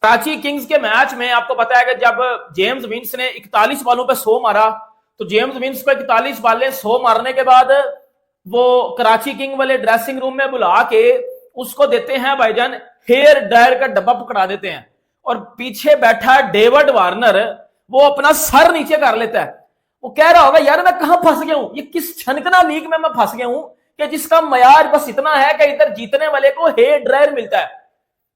Karachi Kings के match में आपको पता है कि जब जेम्स विंस ने 41 बॉलों पे 100 मारा, तो जेम्स विंस को 41 बॉलें 100 मारने के बाद वो कराची किंग वाले ड्रेसिंग रूम में बुला के उसको देते हैं भाईजान हेयर ड्रायर का डब्बा पकड़ा देते हैं, और पीछे बैठा डेविड वार्नर वो अपना सर नीचे कर लेता है। वो कह रहा होगा यार मैं कहां फंस गया हूं, ये किस छनकना लीग में मैं फंस गया हूं कि जिसका मयार बस इतना है कि इधर जीतने वाले को हेयर ड्रायर मिलता है।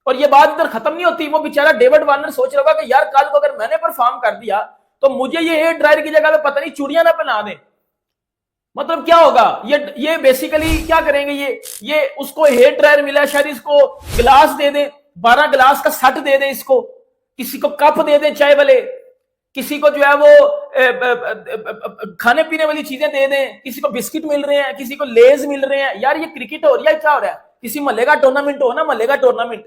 और ये बात इधर खत्म नहीं होती। वो बेचारा डेविड वार्नर सोच रहा होगा कि यार कल को अगर मैंने परफॉर्म कर दिया तो मुझे ये हेयर ड्रायर की जगह पे पता नहीं चूड़ियां ना पहना दे। मतलब क्या होगा, ये बेसिकली क्या करेंगे, ये उसको हेयर ड्रायर मिला है, शायद इसको गिलास दे दे, 12 गिलास का सेट दे दे, इसको किसी को कप दे दे चाय वाले, किसी को जो है वो खाने पीने वाली चीजें दे दें, किसी को बिस्किट मिल रहे हैं, किसी को लेज मिल रहे हैं। यार ये क्रिकेट हो रही है, क्या हो रहा है? किसी महल्ले का टूर्नामेंट हो ना, महल्ले का टूर्नामेंट,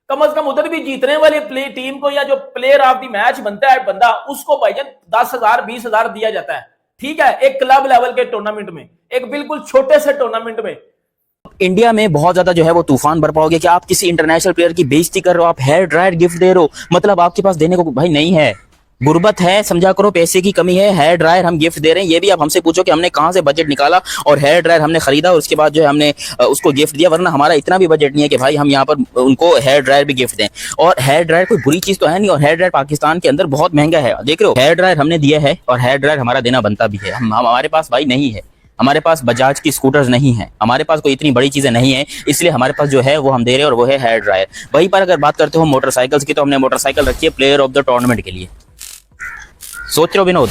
कम से कम उधर भी जीतने वाले टीम को या जो प्लेयर ऑफ द मैच बनता है बंदा, उसको भाईजान 10,000 20,000 दिया जाता है। ठीक है, एक क्लब लेवल के टूर्नामेंट में, एक बिल्कुल छोटे से टूर्नामेंट में। इंडिया में बहुत ज्यादा जो है वो तूफान बरपा हो गया कि आप किसी इंटरनेशनल प्लेयर की बेइज्जती कर रहे हो, आप हेयर ड्रायर गिफ्ट दे रहे हो, मतलब आपके पास देने को भाई नहीं है, गुर्बत है, समझा करो, पैसे की कमी है, हेयर ड्रायर हम गिफ्ट दे रहे हैं। ये भी आप हमसे पूछो कि हमने कहां से बजट निकाला और हेयर ड्रायर हमने खरीदा और उसके बाद जो है हमने उसको गिफ्ट दिया, वरना हमारा इतना भी बजट नहीं है कि भाई हम यहाँ पर उनको हेयर ड्रायर भी गिफ्ट दें। और हेयर ड्रायर कोई बुरी चीज तो है नहीं, और हेयर ड्रायर पाकिस्तान के अंदर बहुत महंगा है, देख रहे हो, हेयर ड्रायर हमने दिया है और हेयर ड्रायर हमारा देना बनता भी है। हमारे पास भाई नहीं है, हमारे पास बजाज की स्कूटर्स नहीं है, हमारे पास कोई इतनी बड़ी चीजें नहीं है, इसलिए हमारे पास जो है वो हम दे रहे हैं और वो है हेयर ड्रायर। वहीं पर अगर बात करते हो मोटरसाइकिल्स की, तो हमने मोटरसाइकिल रखी है प्लेयर ऑफ द टूर्नामेंट के लिए। सोच रहे हो विनोद,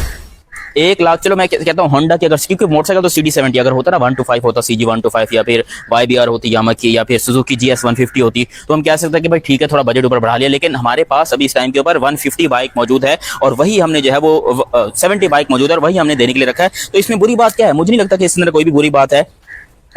1 लाख, चलो मैं कहता हूँ होंडा की, अगर क्योंकि मोटरसाइकिल तो CD70 अगर होता ना 125 होता, CG125 या फिर YBR होती यामा की, या फिर सुजुकी GS 150 होती, तो हम कह सकते हैं कि भाई ठीक है थोड़ा बजट ऊपर बढ़ा लिया, लेकिन हमारे पास अभी इस टाइम के ऊपर 150 बाइक मौजूद है और वही हमने जो है वो 70 बाइक मौजूद है और वही हमने देने के लिए रखा है। तो इसमें बुरी बात क्या है? मुझे नहीं लगता कि इसके अंदर कोई भी बुरी बात है।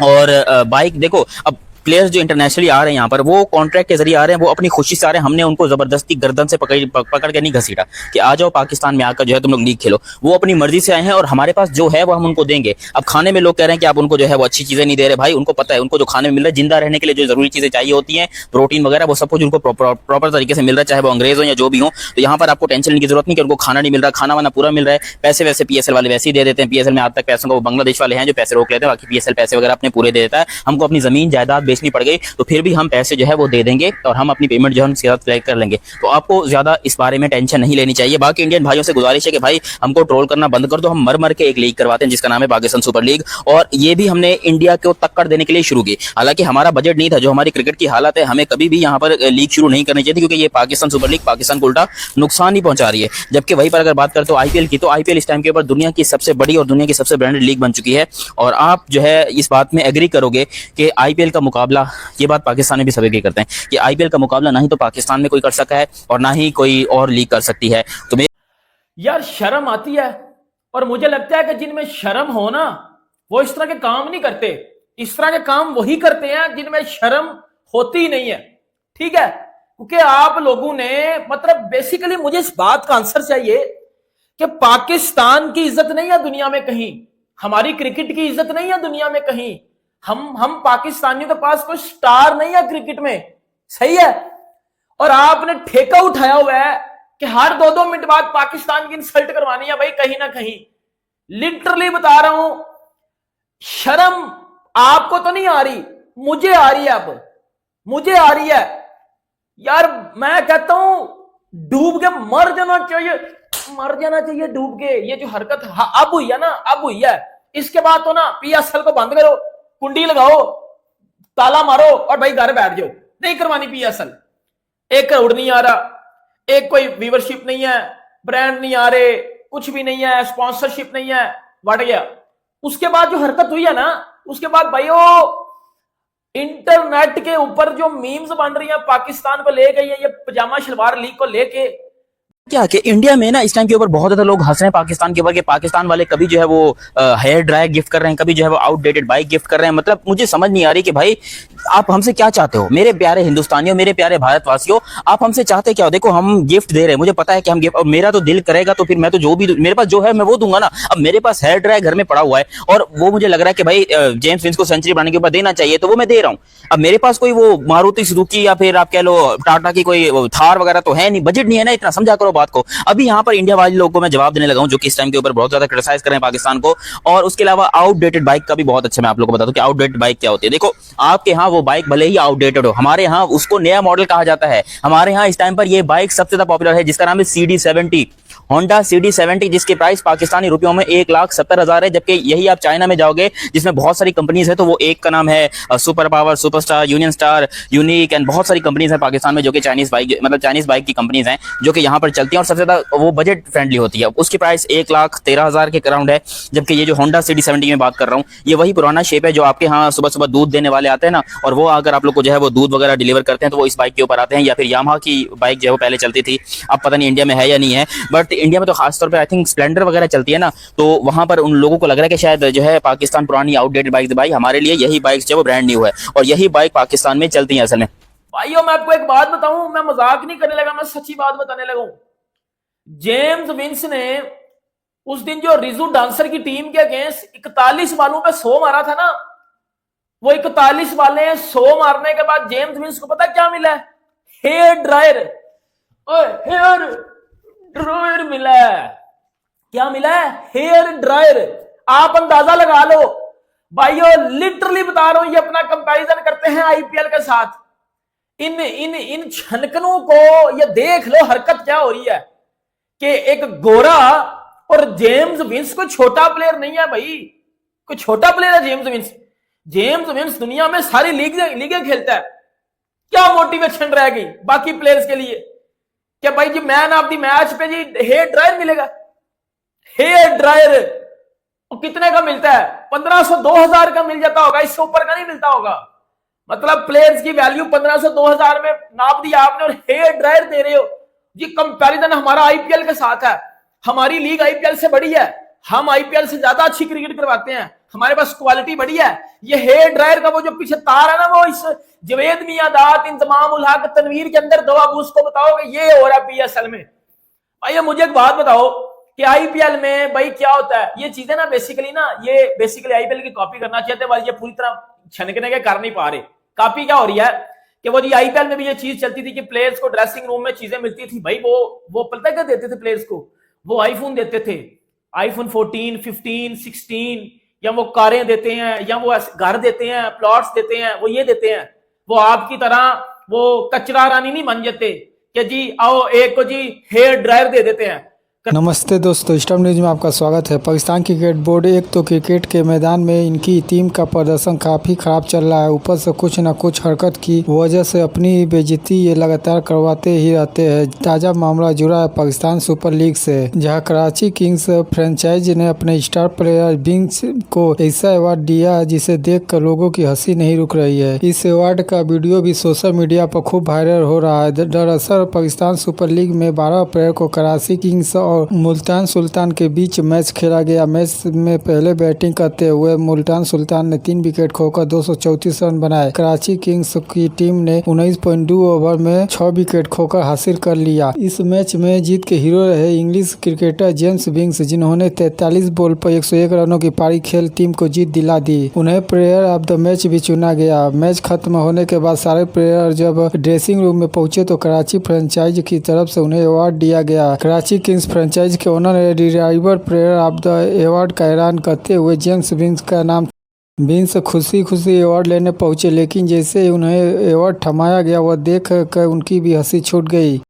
और बाइक देखो, अब प्लेयर्स जो इंटरनेशनली आ रहे हैं यहाँ पर, वो कॉन्ट्रैक्ट के जरिए आ रहे हैं, वो अपनी खुशी से आ रहे हैं, हमने उनको जबरदस्ती गर्दन से पकड़ के नहीं घसीटा कि आ जाओ पाकिस्तान में आकर जो है तुम लोग लीग खेलो। वो अपनी मर्जी से आए हैं और हमारे पास जो है वो हम उनको देंगे। अब खाने में लोग कह रहे हैं कि आप उनको जो है वो अच्छी चीजें नहीं दे रहे, भाई उनको पता है उनको जो खाने में मिल रहा है, जिंदा रहने के लिए जो जरूरी चीजें चाहिए होती हैं, प्रोटीन वगैरह, वो सब कुछ उनको प्रॉपर तरीके से मिल रहा है, चाहे वो अंग्रेज हो या जो भी हो। तो यहाँ पर आपको टेंशन लेने की जरूरत नहीं कि उनको खाना नहीं मिल रहा, खाना वाना पूरा मिल रहा है। पैसे वैसे PSL वाले वैसे ही दे देते हैं, PSL में आज तक पैसों को वो बांग्लादेश वाले हैं जो पैसे रोक लेते हैं, बाकी PSL पैसे वगैरह अपने पूरे दे देता है। हमको अपनी जमीन जायदाद बेचनी पड़ गई तो फिर भी हम पैसे जो है वो दे देंगे और हम अपनी पेमेंट जो है उनके साथ कलेक्ट कर लेंगे। तो आपको ज्यादा इस बारे में टेंशन नहीं लेनी चाहिए। बाकी इंडियन भाइयों से गुजारिश है कि भाई हमको ट्रोल करना बंद कर दो, हम मर मर के एक लीग करवाते हैं जिसका नाम है पाकिस्तान सुपर लीग, और ये भी हमने इंडिया को टक्कर देने के लिए शुरू की। हालांकि हमारा बजट नहीं था, जो हमारी क्रिकेट की हालत है, हमें कभी भी यहाँ पर लीग शुरू नहीं करनी चाहिए, क्योंकि ये पाकिस्तान सुपर लीग पाकिस्तान को उल्टा नुकसान ही पहुंचा रही है। जबकि वहीं पर अगर बात करते हो IPL की, तो IPL इस टाइम के ऊपर दुनिया की सबसे बड़ी और दुनिया की सबसे ब्रांडेड लीग बन चुकी है। और आप जो है इस बात में एग्री करोगे कि IPL का मुकाबला, ये बात पाकिस्तान में भी सब एग्री करते हैं कि IPL का मुकाबला ना ही तो पाकिस्तान में कोई कर सका है और ना ही कोई और लीग कर सकती है। तो यार शर्म आती है, और मुझे लगता है कि जिनमें शर्म हो ना, वो इस तरह के काम नहीं करते। इस तरह के काम वही करते हैं जिनमें शर्म होती ही नहीं है। ठीक है, क्योंकि आप लोगों ने, मतलब बेसिकली मुझे इस बात का आंसर चाहिए कि पाकिस्तान की इज्जत नहीं है दुनिया में कहीं, हमारी क्रिकेट की इज्जत नहीं है दुनिया में कहीं, हम पाकिस्तानियों के पास कोई स्टार नहीं है क्रिकेट में, सही है। और आपने ठेका उठाया हुआ है कि हर 2-2 मिनट बाद पाकिस्तान की इंसल्ट करवानी है भाई, कहीं ना कहीं। लिटरली बता रहा हूं, शर्म आपको तो नहीं आ रही, मुझे आ रही है, अब मुझे आ रही है यार। मैं कहता हूं डूब के मर जाना चाहिए, मर जाना चाहिए डूब के। ये जो हरकत अब हुई है ना, अब हुई है, इसके बाद तो ना PSL को बंद करो, कुंडी लगाओ, ताला मारो और भाई घर बैठ जाओ, नहीं करवानी PSL। 1 करोड़ नहीं आ रहा, एक कोई व्यूवरशिप नहीं है, ब्रांड नहीं आ रहे, कुछ भी नहीं है, स्पॉन्सरशिप नहीं है, बढ़ गया। उसके बाद जो हरकत हुई है ना, उसके बाद भाई वो इंटरनेट के ऊपर जो मीम्स बन रही है पाकिस्तान को ले गई है, ये पजामा शलवार लीग को लेके, क्या कि इंडिया में ना इस टाइम के ऊपर बहुत ज्यादा लोग हंस रहे हैं पाकिस्तान के ऊपर कि पाकिस्तान वाले कभी जो है वो हेयर ड्रायर गिफ्ट कर रहे हैं, कभी जो है वो आउटडेटेड बाइक गिफ्ट कर रहे हैं। मतलब मुझे समझ नहीं आ रही कि भाई आप हमसे क्या चाहते हो, मेरे प्यारे हिंदुस्तानियों, मेरे प्यारे भारतवासियों, आप हमसे चाहते क्या हो? देखो हम गिफ्ट दे रहे हैं, मुझे पता है कि हम गिफ्ट, और मेरा तो दिल करेगा तो फिर मैं तो जो भी मेरे पास जो है मैं वो दूंगा ना। अब मेरे पास हेयर ड्रायर घर में पड़ा हुआ है और वो मुझे लग रहा है कि भाई जेम्स विंस को सेंचुरी बनाने के ऊपर देना चाहिए, तो वो मैं दे रहा हूँ। अब मेरे पास कोई वो मारुति सुजुकी या फिर आप कह लो टाटा की कोई थार वगैरह तो है नहीं, बजट नहीं है ना इतना, समझा करो बात को। अभी यहाँ पर इंडिया वाले लोगों को मैं जवाब देने लगा हूँ जो कि इस टाइम के ऊपर बहुत ज्यादा क्रिटिसाइज कर रहे हैं पाकिस्तान को। और उसके अलावा आउटडेटेड बाइक का भी बहुत अच्छा मैं आप लोगों को बता दूं कि आउटडेटेड बाइक क्या होती है। देखो आपके यहाँ वो बाइक भले ही आउटडेटेड हो, हमारे यहाँ उसको नया मॉडल कहा जाता है। हमारे यहाँ इस टाइम पर ये बाइक सबसे ज्यादा पॉपुलर है जिसका नाम है CD70, होंडा CD70, जिसकी प्राइस पाकिस्तानी रुपयों में 1,70,000 है। जबकि यही आप चाइना में जाओगे जिसमें बहुत सारी कंपनीज है, तो वो एक का नाम है super power, super star, union star, unique and बहुत सारी कंपनीज है पाकिस्तान में जो कि चाइनीज बाइक, मतलब चाइनीज बाइक की कंपनीज हैं जो कि यहाँ पर चलती हैं और सबसे ज्यादा वो बजट फ्रेंडली होती है। उसकी प्राइस 1,13,000 के अराउंड है। जबकि ये जो होंडा CD70 में बात कर रहा हूँ, ये वही पुराना शेप है जो आपके यहाँ सुबह सुबह दूध देने वाले आते हैं ना, और वो अगर आप लोग को जो है वो दूध वगैरह डिलीवर करते हैं तो वो इस बाइक के ऊपर आते हैं। या फिर यामाहा की बाइक जो है वो पहले चलती थी, अब पता नहीं इंडिया में है या नहीं है, बट इंडिया में तो खासतौर पर आई थिंक स्प्लेंडर वगैरह चलती है ना, तो वहां पर उन लोगों को लग रहा है कि शायद जो है पाकिस्तान पुरानी आउटडेटेड बाइक, भाई हमारे लिए यही बाइक जो है वो ब्रांड न्यू है और यही बाइक पाकिस्तान में चलती है असल में। भाइयों मैं आपको एक बात बताऊं, मैं मजाक नहीं करने लगा, मैं सच्ची बात बताने लगा हूं। जेम्स विंस ने उस दिन जो रिजू डांसर की टीम के अगेंस्ट 41 बालों पे 100 मारा था ना, वो 41 बाले 100 मारने के बाद जेम्स विंस को पता क्या मिला है? Hair dryer. हेयर ड्रायर मिला है। क्या मिला है? Hair dryer. आप अंदाजा लगा लो भाइयों, लिटरली बता रहा हूं, ये अपना कंपैरिजन करते हैं आईपीएल के साथ। इन इन इन छनकनों को ये देख लो हरकत क्या हो रही है कि एक गोरा और जेम्स विंस कोई छोटा प्लेयर नहीं है भाई, कोई छोटा प्लेयर है जेम्स विंस। जेम्स विंस दुनिया में सारी लीगें खेलता है। क्या मोटिवेशन रहेगी बाकी प्लेयर्स के लिए? क्या भाई जी मैन ऑफ द मैच पे जी हेयर ड्रायर मिलेगा? हेयर ड्रायर कितने का मिलता है? 1500 2000 का मिल जाता होगा, इससे ऊपर का नहीं मिलता होगा। मतलब प्लेयर्स की वैल्यू 1500 2000 में नाप दिया आपने और हेयर ड्रायर दे रहे हो जी। कंपैरिजन हमारा आईपीएल के साथ है, हमारी लीग आईपीएल से बड़ी है, हम आईपीएल से ज्यादा अच्छी क्रिकेट करवाते हैं, हमारे पास क्वालिटी बड़ी है। ये हेयर ड्रायर का वो जो पीछे तार है ना, वो इस जवेद मियादाद, इंतमाम उल हक, तनवीर के अंदर दो, आप उसको बताओगे ये हो रहा है पीएसएल में। भाई मुझे एक बात बताओ कि आईपीएल में भाई क्या होता है? ये चीजें ना ये बेसिकली आईपीएल की कॉपी करना चाहते हैं, ये पूरी तरह छनकने के कर नहीं पा रहे। कॉपी क्या हो रही है कि वो जी आईपीएल में भी ये चीज चलती थी कि प्लेयर्स को ड्रेसिंग रूम में चीजें मिलती थी भाई, वो पता क्या देते थे प्लेयर्स को? वो आईफोन देते थे, आईफोन 14, 15, 16, या वो कारें देते हैं, या वो घर देते हैं, प्लॉट्स देते हैं, वो ये देते हैं। वो आपकी तरह वो कचरा रानी नहीं बन जाते कि जी आओ एक को जी हेयर ड्रायर दे देते हैं। नमस्ते दोस्तों, स्टार न्यूज में आपका स्वागत है। पाकिस्तान क्रिकेट बोर्ड एक तो क्रिकेट के मैदान में इनकी टीम का प्रदर्शन काफ़ी खराब चल रहा है, ऊपर से कुछ न कुछ हरकत की वजह से अपनी बेइज्जती ये लगातार करवाते ही रहते हैं। ताज़ा मामला जुड़ा है पाकिस्तान सुपर लीग से, जहां कराची किंग्स फ्रेंचाइज ने अपने स्टार प्लेयर विंस को ऐसा अवार्ड दिया जिसे देख कर लोगों की हंसी नहीं रुक रही है। इस अवार्ड का वीडियो भी सोशल मीडिया पर खूब वायरल हो रहा है। दरअसल पाकिस्तान सुपर लीग में 12 अप्रैल को कराची किंग्स और मुल्तान सुल्तान के बीच मैच खेला गया। मैच में पहले बैटिंग करते हुए मुल्तान सुल्तान ने 3 विकेट खोकर 234 रन बनाए। कराची किंग्स की टीम ने 19.2 ओवर में 6 विकेट खोकर हासिल कर लिया। इस मैच में जीत के हीरो रहे इंग्लिश क्रिकेटर जेम्स विंस, जिन्होंने 43 बॉल पर 101 रनों की पारी खेल टीम को जीत दिला दी। उन्हें प्लेयर ऑफ द मैच भी चुना गया। मैच खत्म होने के बाद सारे प्लेयर जब ड्रेसिंग रूम में पहुंचे तो कराची फ्रेंचाइज की तरफ से उन्हें अवार्ड दिया गया। कराची किंग्स फ्रेंचाइज के ओनर ने driver player of the award का ऐलान करते हुए जेम्स विंस का नाम। विंस खुशी खुशी अवार्ड लेने पहुंचे, लेकिन जैसे उन्हें अवार्ड थमाया गया वह देख कर उनकी भी हंसी छूट गई।